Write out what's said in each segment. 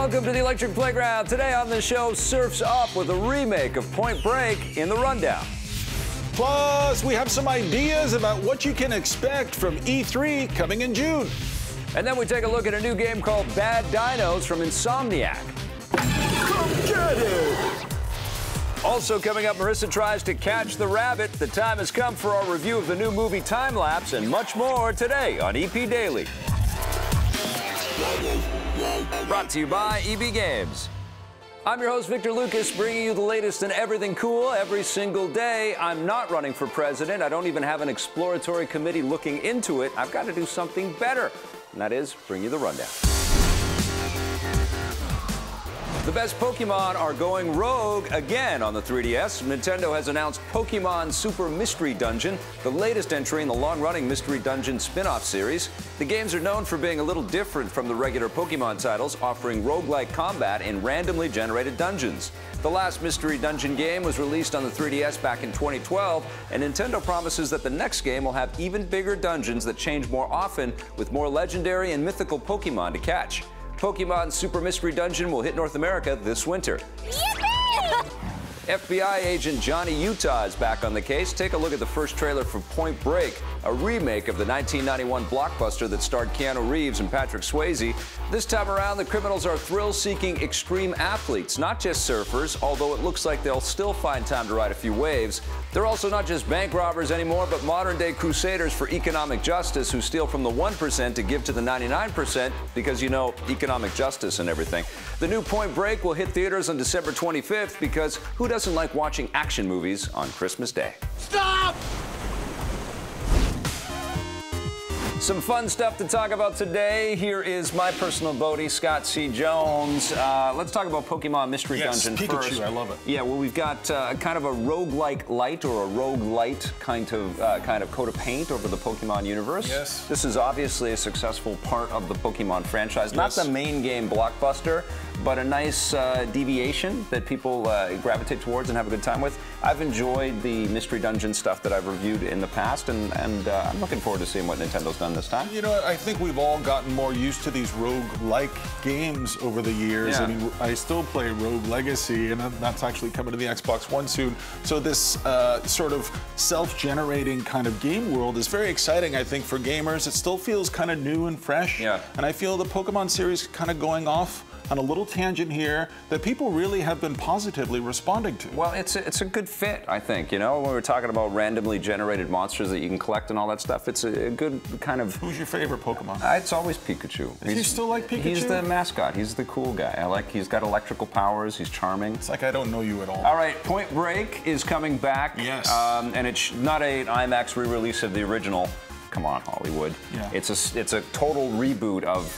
Welcome to the Electric Playground. Today on the show, Surf's Up with a remake of Point Break in the Rundown. Plus, we have some ideas about what you can expect from E3 coming in June. And then we take a look at a new game called Bad Dinos from Insomniac. Come get it! Also coming up, Marissa tries to catch the rabbit. The time has come for our review of the new movie Time Lapse and much more today on EP Daily. Brought to you by EB Games. I'm your host, Victor Lucas, bringing you the latest in everything cool every single day. I'm not running for president. I don't even have an exploratory committee looking into it. I've got to do something better, and that is bring you the rundown. The best Pokemon are going rogue again on the 3DS. Nintendo has announced Pokemon Super Mystery Dungeon, the latest entry in the long-running Mystery Dungeon spin-off series. The games are known for being a little different from the regular Pokemon titles, offering roguelike combat in randomly generated dungeons. The last Mystery Dungeon game was released on the 3DS back in 2012, and Nintendo promises that the next game will have even bigger dungeons that change more often, with more legendary and mythical Pokemon to catch. Pokemon Super Mystery Dungeon will hit North America this winter. FBI agent Johnny Utah is back on the case. Take a look at the first trailer for Point Break, a remake of the 1991 blockbuster that starred Keanu Reeves and Patrick Swayze. This time around, the criminals are thrill-seeking extreme athletes, not just surfers, although it looks like they'll still find time to ride a few waves. They're also not just bank robbers anymore, but modern-day crusaders for economic justice who steal from the 1% to give to the 99% because, you know, economic justice and everything. The new Point Break will hit theaters on December 25th because who doesn't like watching action movies on Christmas Day? Stop! Some fun stuff to talk about today. Here is my personal Bodie, Scott C. Jones. Let's talk about Pokemon Mystery Dungeon Pikachu, first. I love it. Yeah, well, we've got kind of a roguelike light or a roguelite kind of coat of paint over the Pokemon universe. Yes. This is obviously a successful part of the Pokemon franchise. Not the main game blockbuster, but a nice deviation that people gravitate towards and have a good time with. I've enjoyed the Mystery Dungeon stuff that I've reviewed in the past, and I'm looking forward to seeing what Nintendo's done this time. You know what? I think we've all gotten more used to these rogue-like games over the years. Yeah. I mean, I still play Rogue Legacy, and that's actually coming to the Xbox One soon. So this sort of self-generating kind of game world is very exciting, I think, for gamers. It still feels kind of new and fresh. Yeah. And I feel the Pokemon series kind of going off on a little tangent here that people really have been positively responding to. Well, it's a good fit, I think. You know, when we're talking about randomly generated monsters that you can collect and all that stuff, it's a good kind of... Who's your favorite Pokemon? It's always Pikachu. Do you still like Pikachu? He's the mascot. He's the cool guy. He's got electrical powers. He's charming. It's like I don't know you at all. All right, Point Break is coming back. Yes. And it's not an IMAX re-release of the original. Come on, Hollywood. Yeah. It's a total reboot of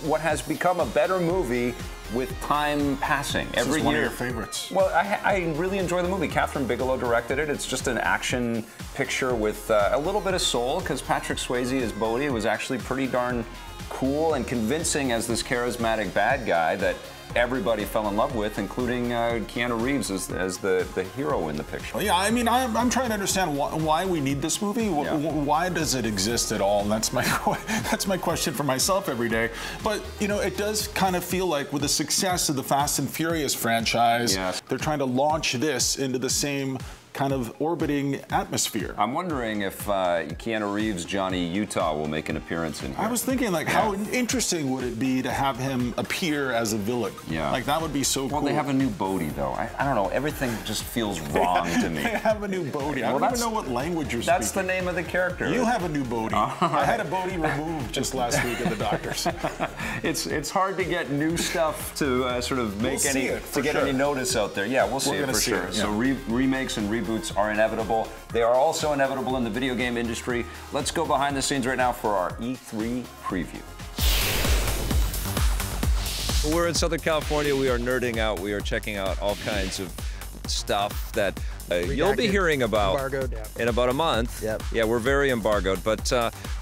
what has become a better movie with time passing every year. One of your favorites. Well, I really enjoy the movie. Catherine Bigelow directed it. It's just an action picture with a little bit of soul, because Patrick Swayze as Bodhi was actually pretty darn cool and convincing as this charismatic bad guy that everybody fell in love with, including Keanu Reeves as the hero in the picture. Well, yeah, I mean, I'm trying to understand why we need this movie. Yeah. Why does it exist at all? And that's my question for myself every day. But you know, it does kind of feel like with the success of the Fast and Furious franchise, yes, they're trying to launch this into the same kind of orbiting atmosphere. I'm wondering if Keanu Reeves' Johnny Utah will make an appearance in here. I was thinking, like, how interesting would it be to have him appear as a villain? Yeah. Like, that would be so cool. Well, they have a new Bodhi, though. I don't know. Everything just feels wrong to me. They have a new Bodhi. I don't even know what language you're speaking. That's the name of the character. You have a new Bodhi. I had a Bodhi removed just last week at the doctor's. It's hard to get new stuff to sort of make any notice out there. Yeah, we'll see it for sure. So remakes and reboots are inevitable. They are also inevitable in the video game industry. Let's go behind the scenes right now for our E3 preview. We're in Southern California. We are nerding out. We are checking out all kinds of stuff that you'll be hearing about in about a month. Yep. Yeah, we're very embargoed, but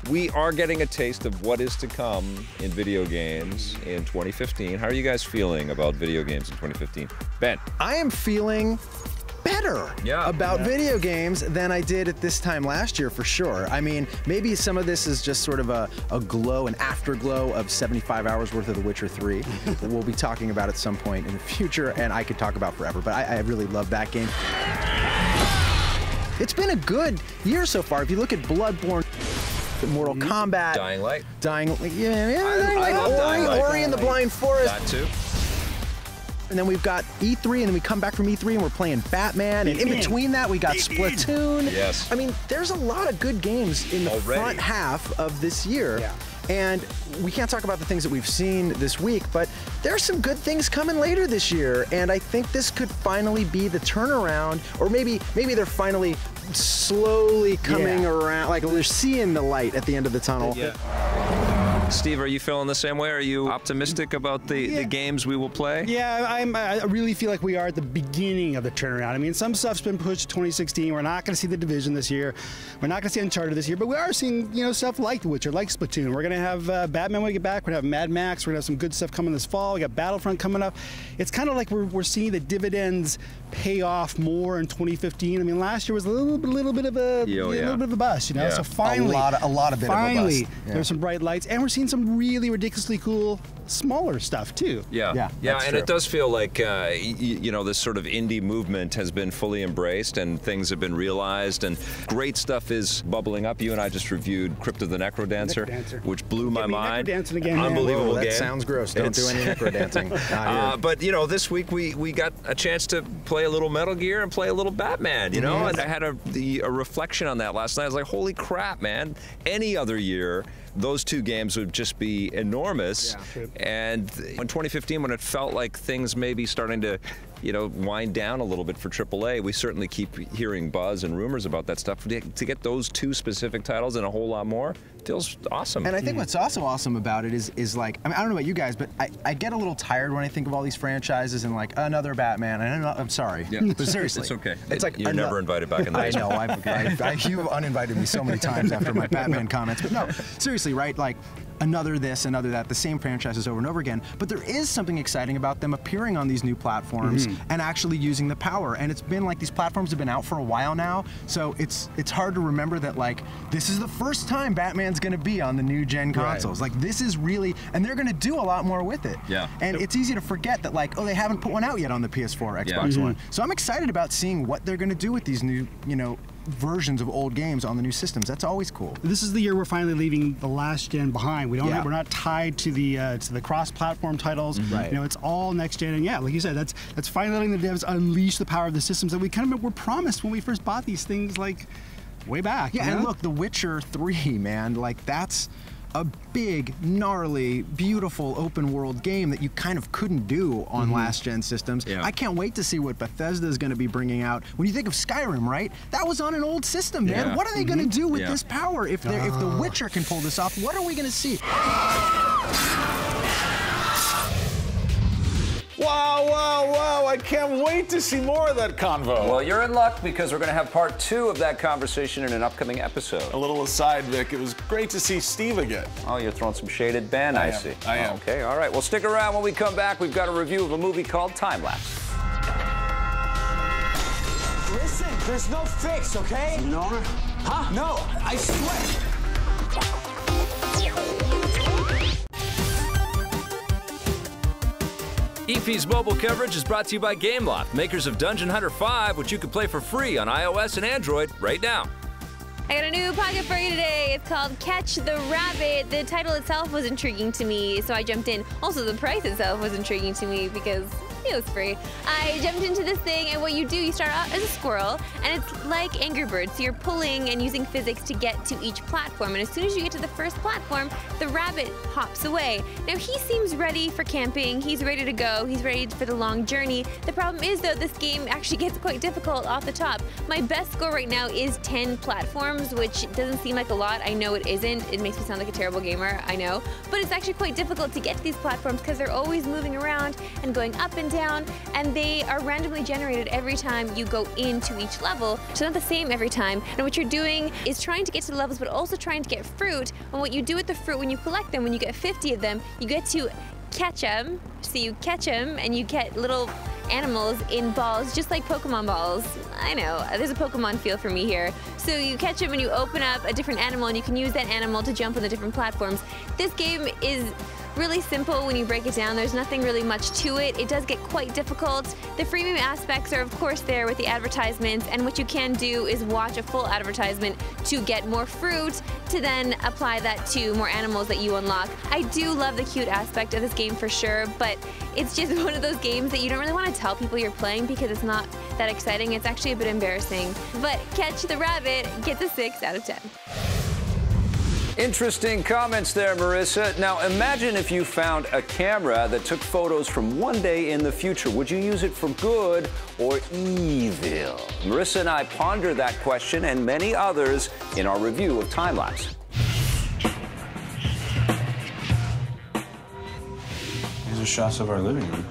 we are getting a taste of what is to come in video games in 2015. How are you guys feeling about video games in 2015? Ben? I am feeling better about video games than I did at this time last year, for sure. I mean, maybe some of this is just sort of a glow, an afterglow of 75 hours worth of The Witcher 3 that we'll be talking about at some point in the future, and I could talk about forever, but I really love that game. It's been a good year so far. If you look at Bloodborne, Mortal Kombat, Dying Light. I love Dying Light. Ori and the Blind Forest. That too. And then we've got E3, and then we come back from E3 and we're playing Batman, and in between that we got Splatoon. Yes. I mean, there's a lot of good games in the front half of this year. Yeah. And we can't talk about the things that we've seen this week, but there's some good things coming later this year, and I think this could finally be the turnaround, or maybe they're finally slowly coming around, like we're seeing the light at the end of the tunnel. Steve, are you feeling the same way? Are you optimistic about the games we will play? Yeah, I really feel like we are at the beginning of the turnaround. I mean, some stuff's been pushed to 2016. We're not going to see The Division this year. We're not going to see Uncharted this year, but we are seeing, stuff like The Witcher, like Splatoon. We're going to have Batman when we get back. We're going to have Mad Max. We're going to have some good stuff coming this fall. We got Battlefront coming up. It's kind of like we're seeing the dividends pay off more in 2015. I mean, last year was a little bit of a bust, So finally, a lot of bit of a bust. There's some bright lights, and we're seeing some really ridiculously cool smaller stuff too. Yeah, and it does feel like this sort of indie movement has been fully embraced and things have been realized, and great stuff is bubbling up. You and I just reviewed Crypt of the Necrodancer, which blew my mind. Necrodancing again, unbelievable man. game. That sounds gross. Don't do any necrodancing. But this week we got a chance to play a little Metal Gear and play a little Batman. And I had a reflection on that last night. I was like, holy crap, man! Any other year, those two games would just be enormous. And in 2015, when it felt like things may be starting to, wind down a little bit for AAA, we certainly keep hearing buzz and rumors about that stuff. To get those two specific titles and a whole lot more feels awesome. And I think what's also awesome about it is like, I mean, I don't know about you guys, but I get a little tired when I think of all these franchises and like another Batman. And I'm sorry, but seriously, it's okay. It's like you're never invited back in the I know. You've uninvited me so many times after my Batman comments, but no, seriously, right? Like, another this, another that, the same franchises over and over again. But there is something exciting about them appearing on these new platforms and actually using the power. And it's been like these platforms have been out for a while now, so it's hard to remember that like this is the first time Batman's going to be on the new gen consoles. Like this is really, and they're going to do a lot more with it. And it's easy to forget that like, oh, they haven't put one out yet on the PS4, Xbox One. So I'm excited about seeing what they're going to do with these new, versions of old games on the new systems. That's always cool. This is the year we're finally leaving the last gen behind. We're not tied to the cross-platform titles. It's all next gen, and like you said, that's finally letting the devs unleash the power of the systems that we kind of were promised when we first bought these things, like way back. And look, The Witcher 3, man, like that's a big, gnarly, beautiful open world game that you kind of couldn't do on last gen systems. I can't wait to see what Bethesda is going to be bringing out. When you think of Skyrim, right? That was on an old system, man. What are they going to do with this power? If The Witcher can pull this off, what are we going to see? Wow, I can't wait to see more of that convo. Well, you're in luck because we're going to have part 2 of that conversation in an upcoming episode. A little aside, Vic, it was great to see Steve again. Oh, you're throwing some shade at Ben, I see. I am. Okay, all right. Well, stick around. When we come back, we've got a review of a movie called Time Lapse. Listen, there's no fix, okay? No? Huh? No, I swear. EP's mobile coverage is brought to you by Gameloft, makers of Dungeon Hunter 5, which you can play for free on iOS and Android right now. I got a new pocket for you today. It's called Catch the Rabbit. The title itself was intriguing to me, so I jumped in. Also, the price itself was intriguing to me because it was free. I jumped into this thing, and what you do, you start out as a squirrel, and it's like Angry Birds. So you're pulling and using physics to get to each platform, and as soon as you get to the first platform, the rabbit hops away. Now, he seems ready for camping. He's ready to go. He's ready for the long journey. The problem is, though, this game actually gets quite difficult off the top. My best score right now is 10 platforms, which doesn't seem like a lot. I know it isn't. It makes me sound like a terrible gamer, I know. But it's actually quite difficult to get to these platforms because they're always moving around and going up and down, and they are randomly generated every time you go into each level. So not the same every time. And what you're doing is trying to get to the levels, but also trying to get fruit. And what you do with the fruit, when you collect them, when you get 50 of them, you get to catch them. So you catch them, and you get little animals in balls, just like Pokemon balls. I know, there's a Pokemon feel for me here. So you catch them and you open up a different animal and you can use that animal to jump on the different platforms. This game is really simple when you break it down. There's nothing really much to it. It does get quite difficult. The freemium aspects are of course there with the advertisements, and what you can do is watch a full advertisement to get more fruit, to then apply that to more animals that you unlock. I do love the cute aspect of this game for sure, but it's just one of those games that you don't really want to tell people you're playing because it's not that exciting. It's actually a bit embarrassing. But Catch the Rabbit gets a 6 out of 10. Interesting comments there, Marissa. Now, imagine if you found a camera that took photos from one day in the future. Would you use it for good or evil? Marissa and I ponder that question and many others in our review of Time Lapse. These are shots of our living room.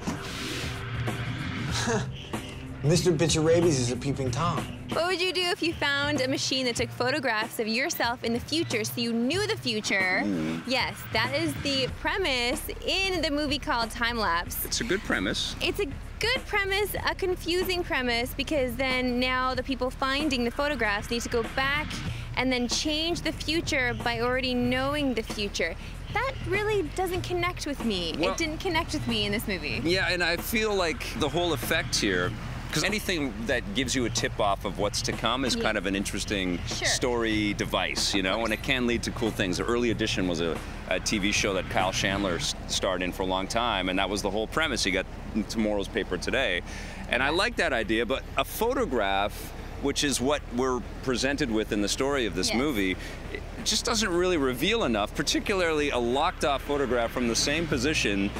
Mr. Bitcharabies is a peeping Tom. What would you do if you found a machine that took photographs of yourself in the future so you knew the future? Yes, that is the premise in the movie called Time Lapse. It's a good premise. It's a good premise, a confusing premise, because then now the people finding the photographs need to go back and then change the future by already knowing the future. That really doesn't connect with me. Well, it didn't connect with me in this movie. Yeah, and I feel like the whole effect here, because anything that gives you a tip-off of what's to come is kind of an interesting story device, you know, and it can lead to cool things. The Early Edition was a TV show that Kyle Chandler starred in for a long time, and that was the whole premise. He got Tomorrow's Paper Today. And I like that idea, but a photograph, which is what we're presented with in the story of this movie, it just doesn't really reveal enough, particularly a locked-off photograph from the same position.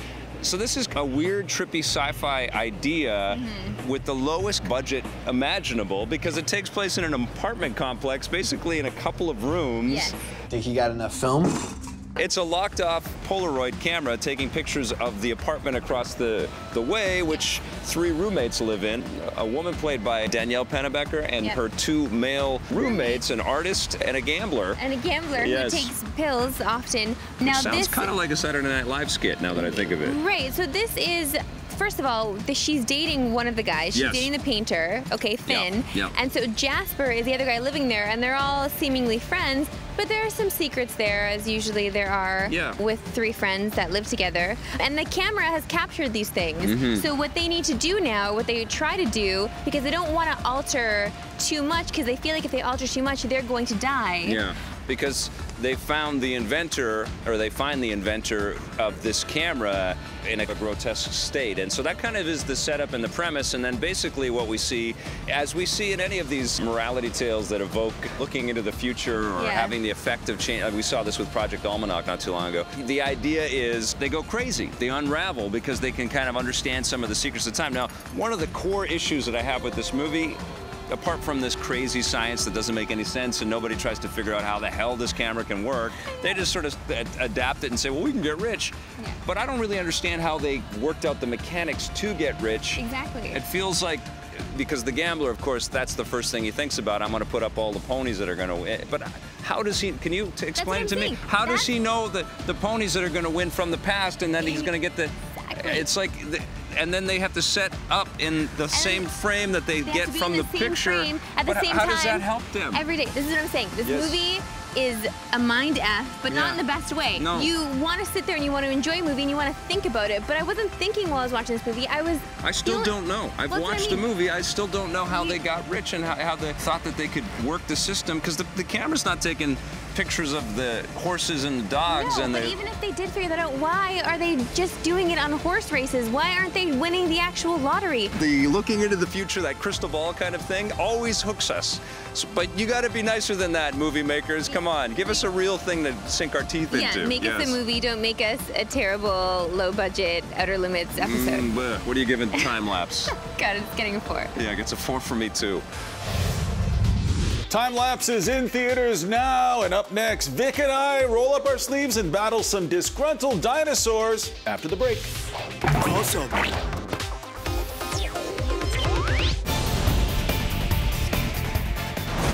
So this is a weird, trippy sci-fi idea with the lowest budget imaginable, because it takes place in an apartment complex, basically in a couple of rooms. Think you got enough film? It's a locked-off Polaroid camera taking pictures of the apartment across the way, which 3 roommates live in. A woman played by Danielle Pennebecker and her 2 male roommates, an artist and a gambler. And a gambler who takes pills often. Now, sounds kind of like a Saturday Night Live skit now that I think of it. Right, so this is, first of all, she's dating one of the guys. She's dating the painter, okay, Finn. And so Jasper is the other guy living there, and they're all seemingly friends, but there are some secrets there, as usually there are with 3 friends that live together. And the camera has captured these things. So what they need to do now, what they try to do, because they don't want to alter too much, because they feel like if they alter too much, they're going to die. Yeah, because they found the inventor, or they find the inventor of this camera in a grotesque state. And so that kind of is the setup and the premise. And then basically what we see, as we see in any of these morality tales that evoke looking into the future or having the effect of change, we saw this with Project Almanac not too long ago. The idea is they go crazy, they unravel because they can kind of understand some of the secrets of time. Now, one of the core issues that I have with this movie, apart from this crazy science that doesn't make any sense and nobody tries to figure out how the hell this camera can work, they just sort of adapt it and say, well, we can get rich. But I don't really understand how they worked out the mechanics to get rich. Exactly. It feels like, because the gambler, of course, that's the first thing he thinks about. I'm going to put up all the ponies that are going to win. But how does he, can you explain it to me? How does he know that the ponies that are going to win from the past, and then he's going to get the, it's like, and then they have to set up in the same frame that they get from the picture. At the same time, how does that help them? Every day. This is what I'm saying. This movie is a mind F, but not in the best way. No. You want to sit there and you want to enjoy a movie and you want to think about it, but I wasn't thinking while I was watching this movie. I still don't know. I've watched the movie. I still don't know how they got rich and how they thought that they could work the system, because the camera's not taking pictures of the horses and the dogs. No, but even if they did figure that out, why are they just doing it on horse races? Why aren't they winning the actual lottery? The looking into the future, that crystal ball kind of thing, always hooks us. So, but you got to be nicer than that, movie makers. Come on, give us a real thing to sink our teeth into. Yeah, make us a movie. Don't make us a terrible, low-budget, Outer Limits episode. What are you giving Time Lapse? God, it's getting a 4. Yeah, it gets a 4 for me too. Time Lapse is in theaters now, and up next, Vic and I roll up our sleeves and battle some disgruntled dinosaurs after the break. Also,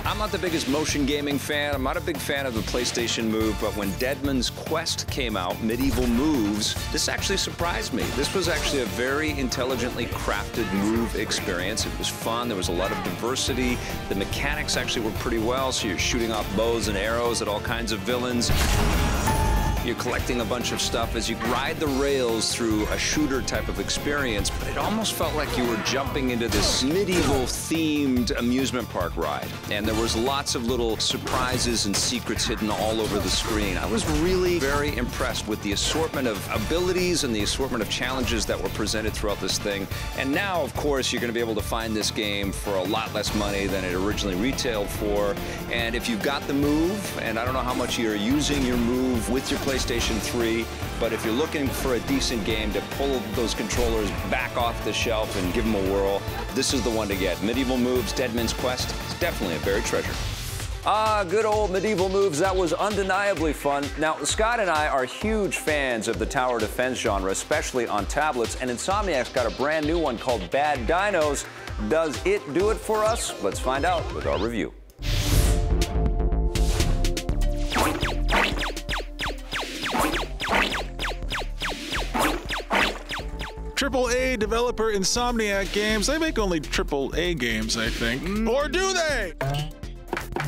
I'm not the biggest motion gaming fan. I'm not a big fan of the PlayStation Move, but when Deadman's Quest came out, Medieval Moves, this actually surprised me. This was actually a very intelligently crafted move experience. It was fun. There was a lot of diversity. The mechanics actually worked pretty well, so you're shooting off bows and arrows at all kinds of villains. You're collecting a bunch of stuff as you ride the rails through a shooter type of experience, but it almost felt like you were jumping into this medieval-themed amusement park ride. And there was lots of little surprises and secrets hidden all over the screen. I was really very impressed with the assortment of abilities and the assortment of challenges that were presented throughout this thing. And now, of course, you're going to be able to find this game for a lot less money than it originally retailed for. And if you've got the Move, and I don't know how much you're using your Move with your PlayStation 3, but if you're looking for a decent game to pull those controllers back off the shelf and give them a whirl, this is the one to get. Medieval Moves, Deadman's Quest. It's definitely a buried treasure. Ah, good old Medieval Moves. That was undeniably fun. Now, Scott and I are huge fans of the tower defense genre, especially on tablets, and Insomniac's got a brand new one called Bad Dinos. Does it do it for us? Let's find out with our review. AAA developer Insomniac Games. They make only AAA games, I think. Or do they?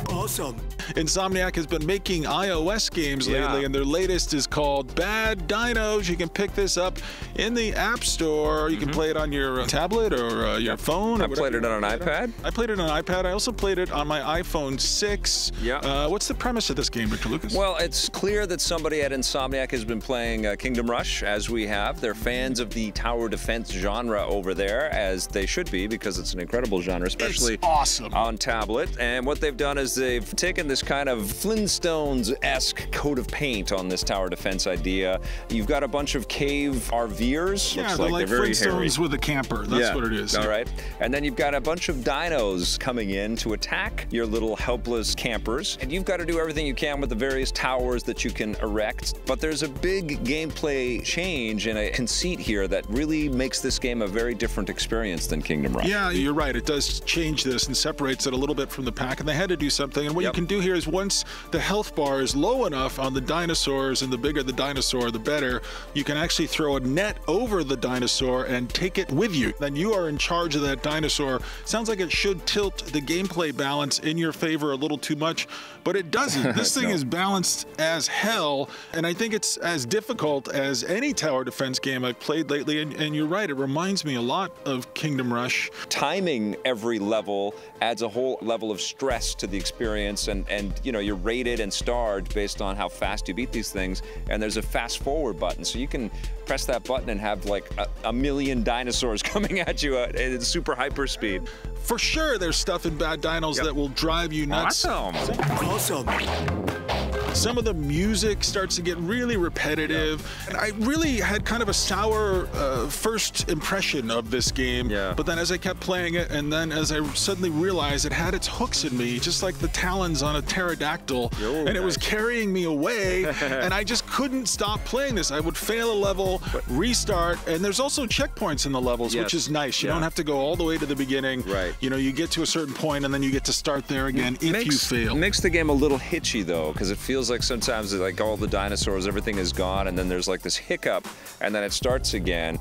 Awesome. Insomniac has been making iOS games lately, and their latest is called Bad Dinos. You can pick this up in the App Store. You can play it on your tablet or your phone. I played it on an iPad. I played it on an iPad. I also played it on my iPhone 6. Yeah. What's the premise of this game, Victor Lucas? Well, it's clear that somebody at Insomniac has been playing Kingdom Rush, as we have. They're fans of the tower defense genre over there, as they should be, because it's an incredible genre, especially it's awesome on tablet. And what they've done is they've taken this kind of Flintstones-esque coat of paint on this tower defense idea. You've got a bunch of cave RVers. Yeah, Looks they're like very Flintstones with a camper. That's what it is. All right. And then you've got a bunch of dinos coming in to attack your little helpless campers. And you've got to do everything you can with the various towers that you can erect. But there's a big gameplay change and a conceit here that really makes this game a very different experience than Kingdom Rush. Yeah, you're right. It does change this and separates it a little bit from the pack. And they had to do something. And what you can do here is once the health bar is low enough on the dinosaurs, and the bigger the dinosaur, the better, you can actually throw a net over the dinosaur and take it with you. Then you are in charge of that dinosaur. Sounds like it should tilt the gameplay balance in your favor a little too much, but it doesn't. This thing is balanced as hell, and I think it's as difficult as any tower defense game I've played lately, and you're right, it reminds me a lot of Kingdom Rush. Timing every level adds a whole level of stress to the experience, and you know, you're rated and starred based on how fast you beat these things, and there's a fast forward button, so you can press that button and have like a million dinosaurs coming at you at super hyper speed. For sure, there's stuff in Bad Dinos that will drive you nuts. Awesome. Some of the music starts to get really repetitive, and I really had kind of a sour first impression of this game, but then as I kept playing it, and then as I suddenly realized it had its hooks in me, just like the talons on a pterodactyl, and it was carrying me away, and I just couldn't stop playing this. I would fail a level, restart, and there's also checkpoints in the levels, which is nice. You don't have to go all the way to the beginning. Right. You know, you get to a certain point, and then you get to start there again if you fail. It makes the game a little hitchy, though, because it feels like sometimes like all the dinosaurs, everything is gone, and then there's like this hiccup, and then it starts again.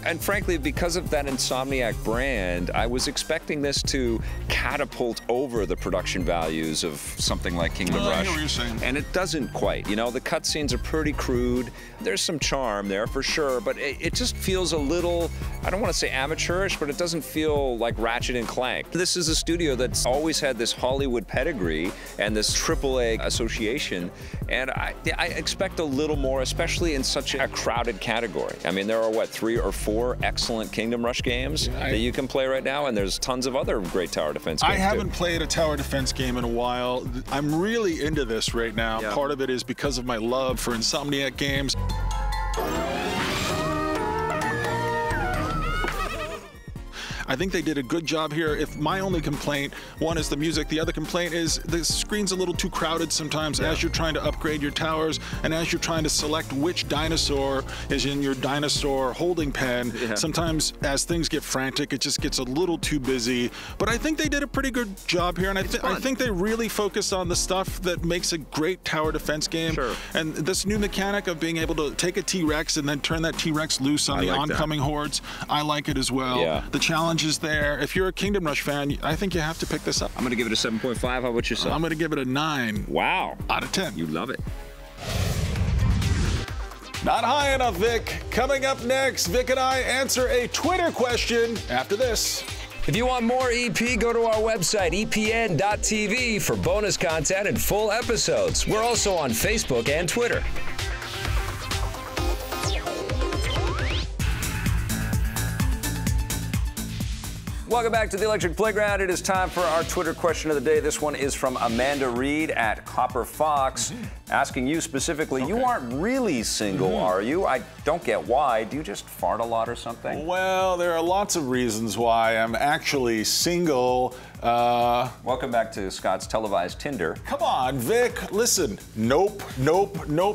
And frankly, because of that Insomniac brand, I was expecting this to catapult over the production values of something like Kingdom Rush. I hear what you're saying. And it doesn't quite. You know, the cutscenes are pretty crude. There's some charm there for sure, but it just feels a little, I don't want to say amateurish, but it doesn't feel like Ratchet and Clank. This is a studio that's always had this Hollywood pedigree and this AAA association, and I expect a little more, especially in such a crowded category. I mean, there are, what, 3 or 4 excellent Kingdom Rush games that you can play right now, and there's tons of other great tower defense games. I haven't played a tower defense game in a while. I'm really into this right now. Part of it is because of my love for Insomniac games. I think they did a good job here. If my only complaint, one is the music, the other complaint is the screen's a little too crowded sometimes as you're trying to upgrade your towers and as you're trying to select which dinosaur is in your dinosaur holding pen. Sometimes as things get frantic, it just gets a little too busy. But I think they did a pretty good job here, and I think they really focused on the stuff that makes a great tower defense game. And this new mechanic of being able to take a T-Rex and then turn that T-Rex loose on the oncoming hordes, I like it as well. The challenge is there. If you're a Kingdom Rush fan, I think you have to pick this up. I'm going to give it a 7.5. How about yourself? I'm going to give it a 9. Wow. Out of 10. You love it. Not high enough, Vic. Coming up next, Vic and I answer a Twitter question after this. If you want more EP, go to our website, epn.tv, for bonus content and full episodes. We're also on Facebook and Twitter. Welcome back to the Electric Playground. It is time for our Twitter question of the day. This one is from Amanda Reed at Copper Fox, asking you specifically, you aren't really single, are you? I don't get why. Do you just fart a lot or something? Well, there are lots of reasons why I'm actually single. Welcome back to Scott's televised Tinder. Come on, Vic. Listen, nope.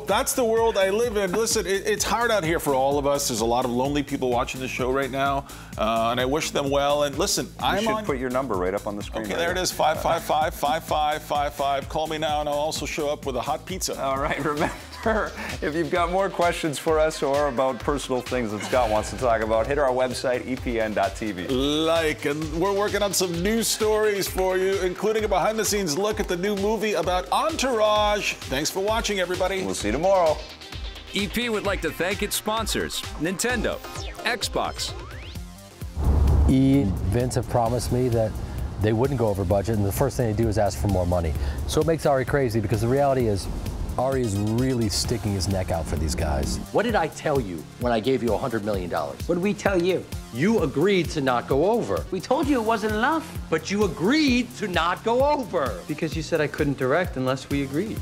That's the world I live in. Listen, it's hard out here for all of us. There's a lot of lonely people watching the show right now, and I wish them well. And listen, you should put your number right up on the screen. Okay, there it is, 555-5555. Call me now, and I'll also show up with a hot pizza. All right, remember, if you've got more questions for us or about personal things that Scott wants to talk about, hit our website, epn.tv. And we're working on some news stories for you, including a behind-the-scenes look at the new movie about Entourage. Thanks for watching, everybody. We'll see you tomorrow. EP would like to thank its sponsors, Nintendo, Xbox. Vince have promised me that they wouldn't go over budget, and the first thing they do is ask for more money. So it makes Ari crazy, because the reality is Ari is really sticking his neck out for these guys. What did I tell you when I gave you $100 million? What did we tell you? You agreed to not go over. We told you it wasn't enough. But you agreed to not go over. Because you said I couldn't direct unless we agreed.